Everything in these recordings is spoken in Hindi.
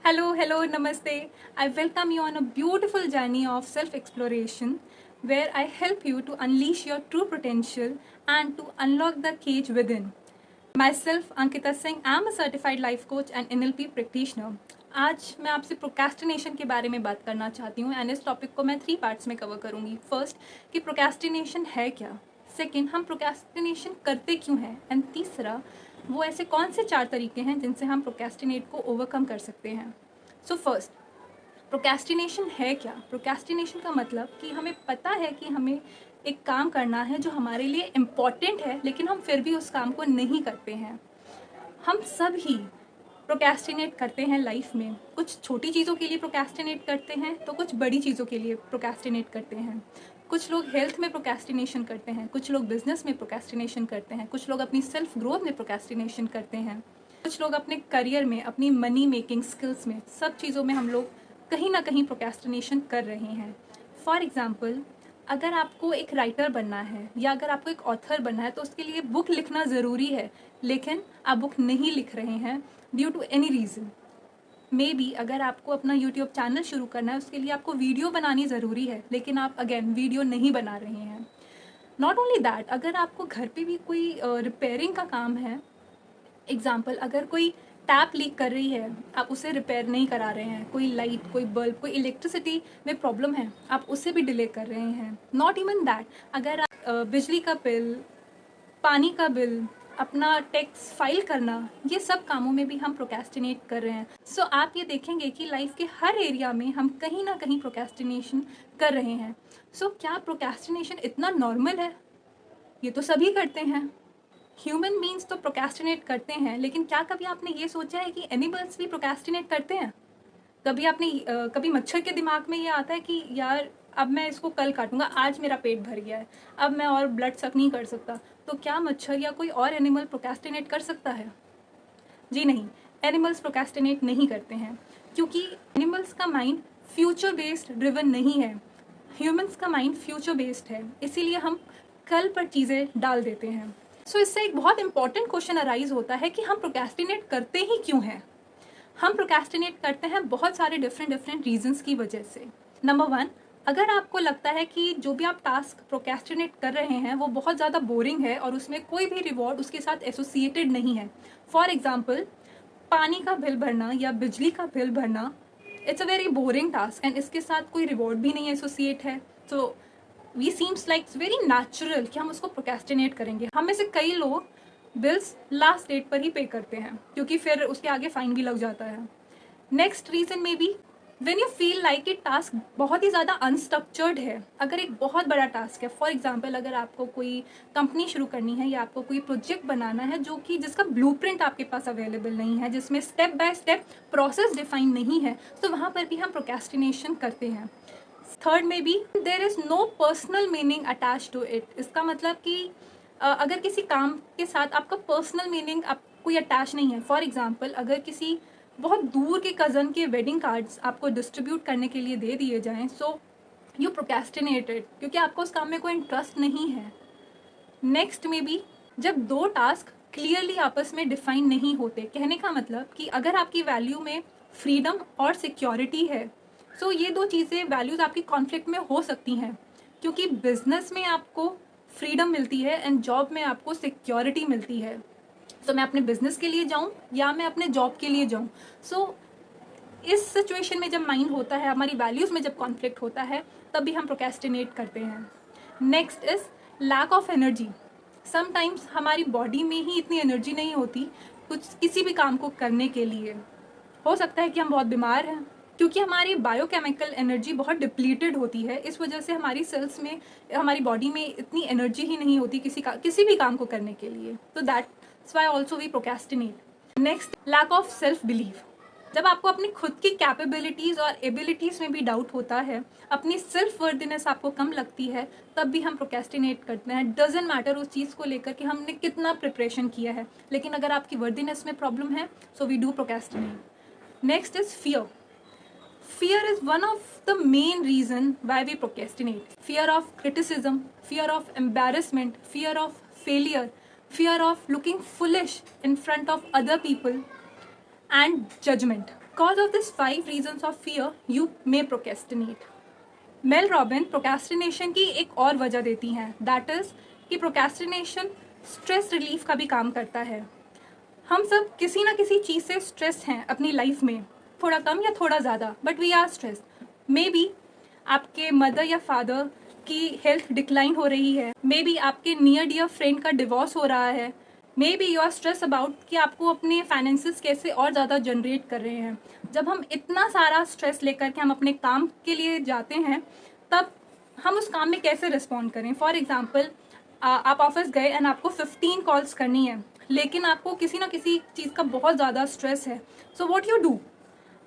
Hello, namaste. I welcome you on a beautiful journey of self exploration where I help you to unleash your true potential and to unlock the cage within. Myself, Ankita Singh, I am a certified life coach and NLP practitioner. आज मैं आपसे प्रोक्रेस्टिनेशन के बारे में बात करना चाहती हूँ एंड इस टॉपिक को मैं 3 पार्ट्स में कवर करूँगी. फर्स्ट कि प्रोक्रेस्टिनेशन है क्या, सेकंड हम प्रोक्रेस्टिनेशन करते क्यों हैं, एंड तीसरा वो ऐसे कौन से 4 तरीके हैं जिनसे हम प्रोक्रेस्टिनेट को ओवरकम कर सकते हैं. सो फर्स्ट, प्रोक्रेस्टिनेशन है क्या. प्रोक्रेस्टिनेशन का मतलब कि हमें पता है कि हमें एक काम करना है जो हमारे लिए इम्पॉर्टेंट है, लेकिन हम फिर भी उस काम को नहीं करते हैं. हम सब ही प्रोक्रेस्टिनेट करते हैं लाइफ में. कुछ छोटी चीज़ों के लिए प्रोक्रेस्टिनेट करते हैं तो कुछ बड़ी चीज़ों के लिए प्रोक्रेस्टिनेट करते हैं. कुछ लोग हेल्थ में प्रोक्रेस्टिनेशन करते हैं, कुछ लोग बिजनेस में प्रोक्रेस्टिनेशन करते हैं, कुछ लोग अपनी सेल्फ ग्रोथ में प्रोक्रेस्टिनेशन करते हैं, कुछ लोग अपने करियर में, अपनी मनी मेकिंग स्किल्स में, सब चीज़ों में हम लोग कहीं ना कहीं प्रोक्रेस्टिनेशन कर रहे हैं. फॉर एग्ज़ाम्पल, अगर आपको एक राइटर बनना है या अगर आपको एक ऑथर बनना है तो उसके लिए बुक लिखना ज़रूरी है, लेकिन आप बुक नहीं लिख रहे हैं due to any reason. Maybe अगर आपको अपना यूट्यूब चैनल शुरू करना है उसके लिए आपको वीडियो बनानी ज़रूरी है, लेकिन आप अगेन वीडियो नहीं बना रहे हैं. नॉट ओनली दैट, अगर आपको घर पे भी कोई रिपेयरिंग का काम है, एग्जाम्पल अगर कोई टैप लीक कर रही है, आप उसे रिपेयर नहीं करा रहे हैं, कोई लाइट, कोई बल्ब, कोई इलेक्ट्रिसिटी में प्रॉब्लम है, आप उसे भी डिले कर रहे हैं. नॉट इवन दैट, अगर आप बिजली का बिल, पानी का बिल, अपना टैक्स फाइल करना, ये सब कामों में भी हम प्रोक्रेस्टिनेट कर रहे हैं. सो आप ये देखेंगे कि लाइफ के हर एरिया में हम कहीं ना कहीं प्रोक्रेस्टिनेशन कर रहे हैं. सो क्या प्रोक्रेस्टिनेशन इतना नॉर्मल है? ये तो सभी करते हैं. ह्यूमन बींग्स तो प्रोक्रेस्टिनेट करते हैं, लेकिन क्या कभी आपने ये सोचा है कि एनिमल्स भी प्रोक्रेस्टिनेट करते हैं? कभी मच्छर के दिमाग में ये आता है कि यार अब मैं इसको कल काटूंगा, आज मेरा पेट भर गया है, अब मैं और ब्लड सक नहीं कर सकता. तो क्या मच्छर या कोई और एनिमल प्रोक्रेस्टिनेट कर सकता है? जी नहीं, एनिमल्स प्रोक्रेस्टिनेट नहीं करते हैं, क्योंकि एनिमल्स का माइंड फ्यूचर बेस्ड ड्रिवन नहीं है. ह्यूमंस का माइंड फ्यूचर बेस्ड है, इसीलिए हम कल पर चीज़ें डाल देते हैं. सो इससे एक बहुत इंपॉर्टेंट क्वेश्चन अराइज होता है कि हम प्रोक्रेस्टिनेट करते ही क्यों हैं. हम प्रोक्रेस्टिनेट करते हैं बहुत सारे डिफरेंट रीजंस की वजह से. नंबर 1, अगर आपको लगता है कि जो भी आप टास्क प्रोक्रेस्टिनेट कर रहे हैं वो बहुत ज़्यादा बोरिंग है और उसमें कोई भी रिवॉर्ड उसके साथ एसोसिएटेड नहीं है. फॉर एग्जाम्पल, पानी का बिल भरना या बिजली का बिल भरना, it's a very boring task and इसके साथ कोई रिवॉर्ड भी नहीं एसोसिएट है. तो we seems like it's very natural कि हम उसको प्रोक्रेस्टिनेट करेंगे. हम में से कई लोग बिल्स लास्ट डेट पर ही पे करते हैं, क्योंकि फिर उसके आगे फाइन भी लग जाता है. नेक्स्ट रीजन में भी व्हेन यू फील लाइक ये टास्क बहुत ही ज़्यादा अनस्ट्रक्चर्ड है. अगर एक बहुत बड़ा टास्क है, फॉर एग्जांपल अगर आपको कोई कंपनी शुरू करनी है या आपको कोई प्रोजेक्ट बनाना है जो कि जिसका ब्लूप्रिंट आपके पास अवेलेबल नहीं है, जिसमें step by step process define नहीं है, तो वहाँ पर भी हम प्रोक्रेस्टिनेशन करते हैं. थर्ड में भी there is no personal meaning attach to it. इसका मतलब कि अगर किसी काम के साथ आपका पर्सनल मीनिंग आप कोई अटैच नहीं है. फॉर एग्जांपल, अगर किसी बहुत दूर के कज़न के वेडिंग कार्ड्स आपको डिस्ट्रीब्यूट करने के लिए दे दिए जाएं, सो यू प्रोक्रेस्टिनेटेड, क्योंकि आपको उस काम में कोई इंटरेस्ट नहीं है. नेक्स्ट में भी जब 2 टास्क क्लियरली आपस में डिफाइन नहीं होते, कहने का मतलब कि अगर आपकी वैल्यू में फ्रीडम और सिक्योरिटी है, सो ये 2 चीज़ें वैल्यूज़ आपकी कॉन्फ्लिक्ट में हो सकती हैं, क्योंकि बिजनेस में आपको फ्रीडम मिलती है एंड जॉब में आपको सिक्योरिटी मिलती है. तो मैं अपने बिजनेस के लिए जाऊं या मैं अपने जॉब के लिए जाऊं. सो इस सिचुएशन में जब माइंड होता है, हमारी वैल्यूज़ में जब कॉन्फ्लिक्ट होता है, तब भी हम प्रोक्रेस्टिनेट करते हैं. Next is lack of energy. Sometimes हमारी बॉडी में ही इतनी एनर्जी नहीं होती कुछ किसी भी काम को करने के लिए. हो सकता है कि हम बहुत बीमार हैं, क्योंकि हमारी बायोकेमिकल एनर्जी बहुत डिप्लीटेड होती है. इस वजह से हमारी सेल्स में, हमारी बॉडी में इतनी एनर्जी ही नहीं होती किसी भी काम को करने के लिए. तो that's why also we procrastinate. Next, lack of self believe. जब आपको अपनी खुद की कैपेबिलिटीज़ और एबिलिटीज़ में भी डाउट होता है, अपनी सेल्फ वर्दिनेस आपको कम लगती है, तब भी हम प्रोक्रेस्टिनेट करते हैं. डजेंट मैटर उस चीज़ को लेकर कि हमने कितना प्रिपरेशन किया है, लेकिन अगर आपकी वर्दिनेस में प्रॉब्लम है, so we do procrastinate. Next is fear. Fear is one of the main reason why we procrastinate. Fear of criticism, fear of embarrassment, fear of failure, fear of looking foolish in front of other people, and judgment. Because of this 5 reasons of fear you may procrastinate. Mel Robbins procrastination की एक और वजह देती हैं, दैट इज़ कि प्रोक्रेस्टिनेशन स्ट्रेस रिलीफ का भी काम करता है। हम सब किसी ना किसी चीज़ से स्ट्रेस हैं अपनी लाइफ में, थोड़ा कम या थोड़ा ज़्यादा, but we are stress. Maybe आपके मदर या फादर की हेल्थ डिक्लाइन हो रही है, मे बी आपके नियर डियर फ्रेंड का डिवोर्स हो रहा है, maybe you are stress about कि आपको अपने फाइनेंसिस कैसे और ज़्यादा जनरेट कर रहे हैं। जब हम इतना सारा स्ट्रेस लेकर के हम अपने काम के लिए जाते हैं, तब हम उस काम में कैसे रिस्पॉन्ड करें। फॉर एग्जाम्पल, आप ऑफिस गए एंड आपको 15 कॉल्स करनी है, लेकिन आपको किसी ना किसी चीज़ का बहुत ज़्यादा स्ट्रेस है। सो व्हाट यू डू,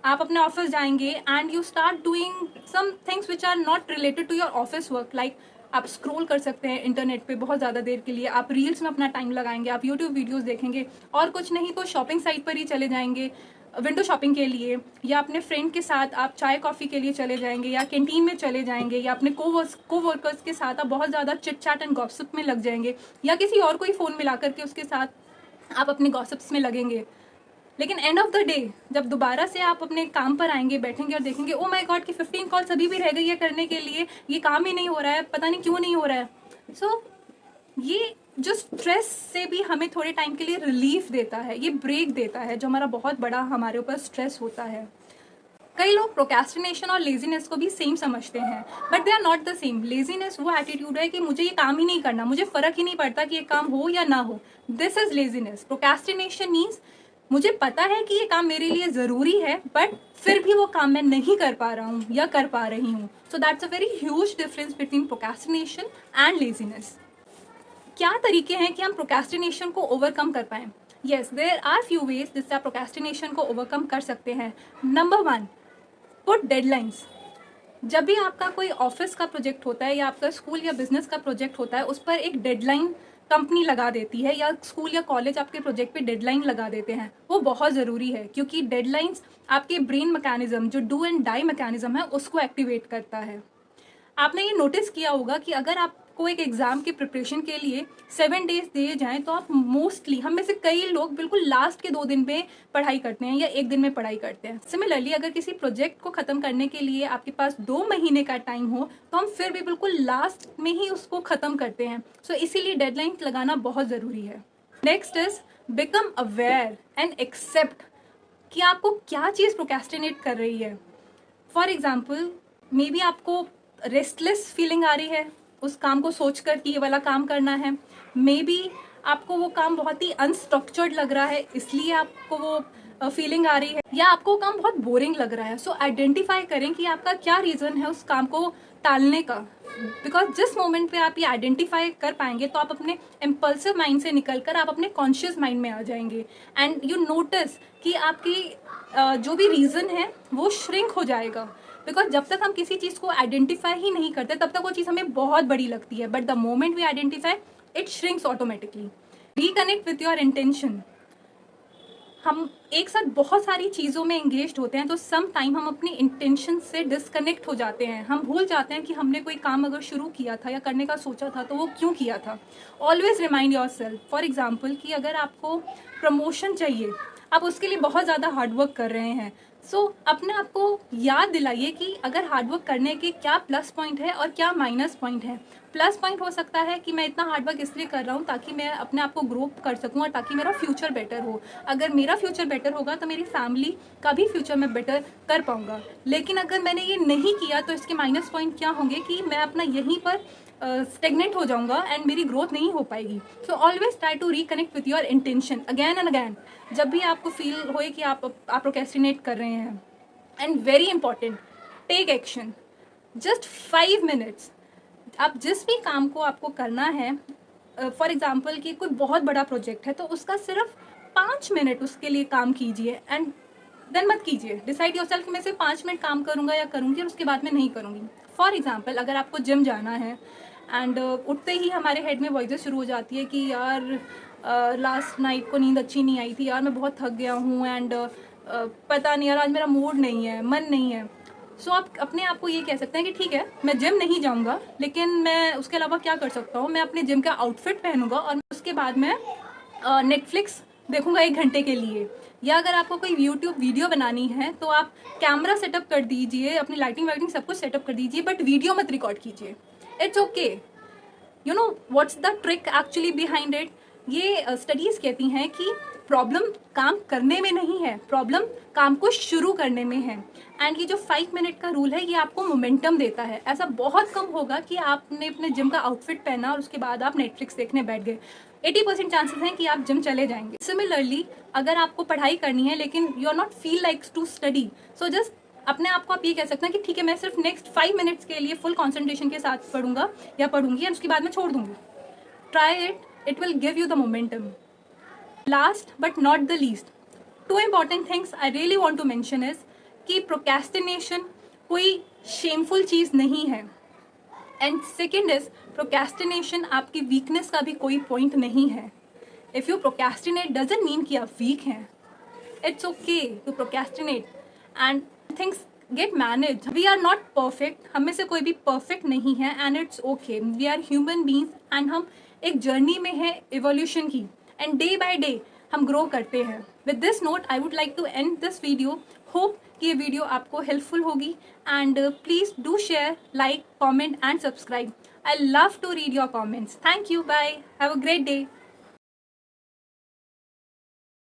आप अपने ऑफिस जाएंगे and you start doing some things which are not related to your office work. Like आप स्क्रॉल कर सकते हैं इंटरनेट पे बहुत ज़्यादा देर के लिए, आप रील्स में अपना टाइम लगाएंगे, आप यूट्यूब वीडियोस देखेंगे, और कुछ नहीं तो शॉपिंग साइट पर ही चले जाएंगे विंडो शॉपिंग के लिए, या अपने फ्रेंड के साथ आप चाय कॉफ़ी के लिए चले जाएंगे, या कैंटीन में चले जाएंगे, या अपने कोवर्कर्स के साथ आप बहुत ज़्यादा चिट चैट एंड गॉसिप में लग जाएंगे, या किसी और को ही फ़ोन मिला करके उसके साथ आप अपने गॉसिप्स में लगेंगे। लेकिन एंड ऑफ द डे जब दोबारा से आप अपने काम पर आएंगे, बैठेंगे और देखेंगे ओ माय गॉड कि 15 कॉल्स अभी भी रह गई है करने के लिए, ये काम ही नहीं हो रहा है, पता नहीं क्यों नहीं हो रहा है। सो ये जो स्ट्रेस से भी हमें थोड़े टाइम के लिए रिलीफ देता है, ये ब्रेक देता है जो हमारा बहुत बड़ा हमारे ऊपर स्ट्रेस होता है। कई लोग प्रोक्रेस्टिनेशन और लेजीनेस को भी सेम समझते हैं, but they are not the same. Laziness वो एटीट्यूड है कि मुझे ये काम ही नहीं करना, मुझे फ़र्क ही नहीं पड़ता कि ये काम हो या ना हो, this is laziness. Procrastination means मुझे पता है कि ये काम मेरे लिए ज़रूरी है, बट फिर भी वो काम मैं नहीं कर पा रहा हूँ या कर पा रही हूँ। So that's a very huge difference between procrastination and laziness. क्या तरीके हैं कि हम प्रोक्रेस्टिनेशन को ओवरकम कर पाएँ? Yes, there are few ways जिससे आप प्रोक्रेस्टिनेशन को ओवरकम कर सकते हैं। Number 1, put deadlines. जब भी आपका कोई ऑफिस का प्रोजेक्ट होता है या आपका स्कूल या बिजनेस का प्रोजेक्ट होता है, उस पर एक डेडलाइन कंपनी लगा देती है, या स्कूल या कॉलेज आपके प्रोजेक्ट पे डेडलाइन लगा देते हैं। वो बहुत ज़रूरी है, क्योंकि डेडलाइंस आपके ब्रेन मैकेनिज्म, जो डू एंड डाई मैकेनिज्म है, उसको एक्टिवेट करता है। आपने ये नोटिस किया होगा कि अगर आपको एक एग्ज़ाम की प्रिपरेशन के लिए 7 डेज दिए जाएं, तो आप मोस्टली, हम में से कई लोग बिल्कुल लास्ट के 2 दिन में पढ़ाई करते हैं या 1 दिन में पढ़ाई करते हैं। सिमिलरली, अगर किसी प्रोजेक्ट को ख़त्म करने के लिए आपके पास 2 महीने का टाइम हो, तो हम फिर भी बिल्कुल लास्ट में ही उसको ख़त्म करते हैं। सो इसीलिए डेडलाइन लगाना बहुत ज़रूरी है। Next is become aware and accept कि आपको क्या चीज़ प्रोक्रेस्टिनेट कर रही है। फॉर एग्जाम्पल, मे बी आपको रेस्टलेस फीलिंग आ रही है उस काम को सोचकर कि ये वाला काम करना है। मे बी आपको वो काम बहुत ही अनस्ट्रक्चर्ड लग रहा है, इसलिए आपको वो फीलिंग आ रही है, या आपको वो काम बहुत बोरिंग लग रहा है। सो आइडेंटिफाई करें कि आपका क्या रीज़न है उस काम को टालने का। बिकॉज जिस मोमेंट पे आप ये आइडेंटिफाई कर पाएंगे, तो आप अपने इम्पल्सिव माइंड से निकलकर आप अपने कॉन्शियस माइंड में आ जाएंगे, एंड यू नोटिस कि आपकी जो भी रीज़न है वो श्रिंक हो जाएगा। बिकॉज जब तक हम किसी चीज़ को आइडेंटिफाई ही नहीं करते, तब तक वो चीज़ हमें बहुत बड़ी लगती है, but the moment we identify it shrinks automatically. Reconnect with your intention. हम एक साथ बहुत सारी चीज़ों में एंगेज्ड होते हैं, तो सम टाइम हम अपनी इंटेंशन से डिस्कनेक्ट हो जाते हैं। हम भूल जाते हैं कि हमने कोई काम अगर शुरू किया था या करने का सोचा था, तो वो क्यों किया था। Always remind your self. For example, कि अगर आपको प्रमोशन चाहिए, आप उसके लिए बहुत ज़्यादा हार्डवर्क कर रहे हैं, सो अपने आप को याद दिलाइए कि अगर हार्डवर्क करने के क्या प्लस पॉइंट है और क्या माइनस पॉइंट है। प्लस पॉइंट हो सकता है कि मैं इतना हार्डवर्क इसलिए कर रहा हूँ ताकि मैं अपने आप को ग्रो कर सकूँ और ताकि मेरा फ्यूचर बेटर हो। अगर मेरा फ्यूचर बेटर होगा तो मेरी फैमिली का भी फ्यूचर मैं बेटर कर पाऊँगा। लेकिन अगर मैंने ये नहीं किया, तो इसके माइनस पॉइंट क्या होंगे कि मैं अपना यहीं पर स्टेगनेट हो जाऊंगा एंड मेरी ग्रोथ नहीं हो पाएगी। So always try to reconnect with your intention again and again, जब भी आपको फील होए कि आप प्रोक्रेस्टिनेट कर रहे हैं। And very important, take action. Just 5 minutes. आप जिस भी काम को आपको करना है, फॉर एग्जाम्पल कि कोई बहुत बड़ा प्रोजेक्ट है, तो उसका सिर्फ 5 मिनट उसके लिए काम कीजिए, एंड देन मत कीजिए। डिसाइड योरसेल्फ कि मैं सिर्फ 5 मिनट काम करूँगा या करूँगी और उसके बाद में नहीं करूँगी। फॉर एग्जाम्पल, अगर आपको जिम जाना है एंड उठते ही हमारे हेड में वॉइसेस शुरू हो जाती है कि यार लास्ट नाइट को नींद अच्छी नहीं आई थी, यार मैं बहुत थक गया हूँ, एंड पता नहीं यार आज मेरा मूड नहीं है, मन नहीं है। सो आप अपने आप को ये कह सकते हैं कि ठीक है, मैं जिम नहीं जाऊँगा, लेकिन मैं उसके अलावा क्या कर सकता हूँ, मैं अपने जिम का आउटफिट पहनूंगा और उसके बाद मैं नेटफ्लिक्स देखूंगा 1 घंटे के लिए। या अगर आपको कोई यूट्यूब वीडियो बनानी है तो आप कैमरा सेटअप कर दीजिए, अपनी लाइटिंग वाइटिंग सब कुछ सेटअप कर दीजिए, बट वीडियो मत रिकॉर्ड कीजिए। It's okay. You know what's the trick actually behind it? ये स्टडीज़ कहती हैं कि प्रॉब्लम काम करने में नहीं है, प्रॉब्लम काम को शुरू करने में है। एंड ये जो 5 मिनट का रूल है ये आपको मोमेंटम देता है। ऐसा बहुत कम होगा कि आपने अपने जिम का आउटफिट पहना और उसके बाद आप नेटफ्लिक्स देखने बैठ गए। 80% चांसेस हैं कि आप जिम चले जाएंगे। सिमिलरली अगर आपको पढ़ाई करनी है लेकिन you are not feel like to study, so just अपने आप को आप ये कह सकते हैं कि ठीक है मैं सिर्फ नेक्स्ट 5 मिनट्स के लिए फुल कॉन्सेंट्रेशन के साथ पढ़ूंगा या पढ़ूंगी और उसके बाद मैं छोड़ दूंगी। Try it, it will give you the momentum. Last but not the least, 2 important things I really want to mention is कि procrastination कोई shameful चीज़ नहीं है, and second is procrastination आपकी weakness का भी कोई point नहीं है। If you procrastinate doesn't mean कि आप weak हैं। It's okay to procrastinate and things get managed. We are not perfect, हम में से कोई भी perfect नहीं है and it's okay. We are human beings and हम एक journey में हैं evolution की, and day by day हम grow करते हैं। With this note, I would like to end this video. Hope कि ये वीडियो आपको हेल्पफुल होगी and please do share, like, comment and subscribe. I love to read your comments. Thank you. Bye. Have a great day.